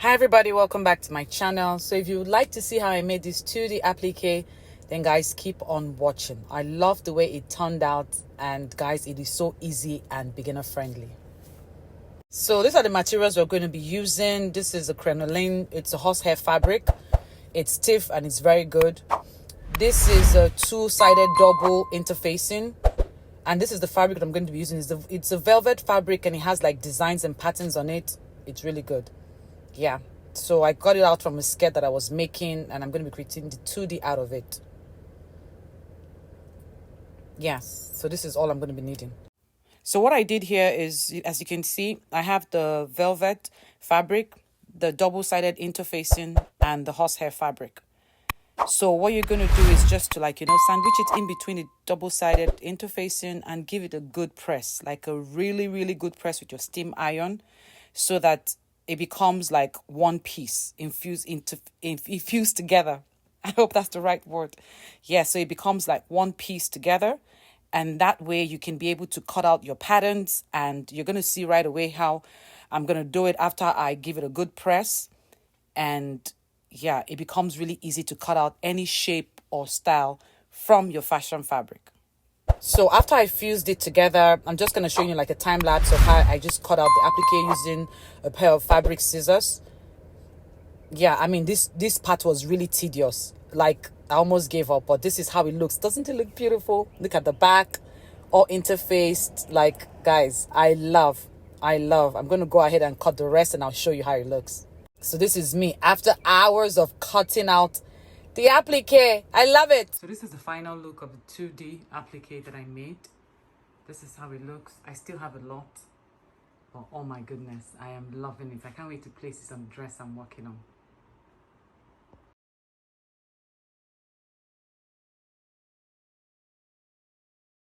Hi everybody, welcome back to my channel. So if you would like to see how I made this 2D applique, then guys, keep on watching. I love the way it turned out, and guys, it is so easy and beginner friendly. So these are the materials we're going to be using. This is a crinoline. It's a horsehair fabric. It's stiff and it's very good. This is a two-sided double interfacing, and this is the fabric that I'm going to be using. It's a velvet fabric, and it has like designs and patterns on it. It's really good. Yeah, so I got it out from a skirt that I was making, and I'm going to be creating the 2D out of it. Yes, so this is all I'm going to be needing. So what I did here is, as you can see, I have the velvet fabric, the double-sided interfacing, and the horsehair fabric. So what you're going to do is just to sandwich it in between the double-sided interfacing and give it a good press, like a really, really good press with your steam iron, so that it becomes like one piece infused together. I hope that's the right word. Yeah, so it becomes like one piece together, and that way you can be able to cut out your patterns, and you're going to see right away how I'm going to do it after I give it a good press. And yeah, it becomes really easy to cut out any shape or style from your fashion fabric. So after I fused it together, I'm just going to show you like a time lapse of how I just cut out the applique using a pair of fabric scissors. Yeah, I mean, this part was really tedious. Like, I almost gave up, but this is how it looks. Doesn't it look beautiful? Look at the back, all interfaced. Like, guys, I love. I'm going to go ahead and cut the rest, and I'll show you how it looks. So this is me after hours of cutting out the applique. I love it. So this is the final look of the 2D applique that I made. This is how it looks. I still have a lot. But oh my goodness, I am loving it. I can't wait to place this on the dress I'm working on.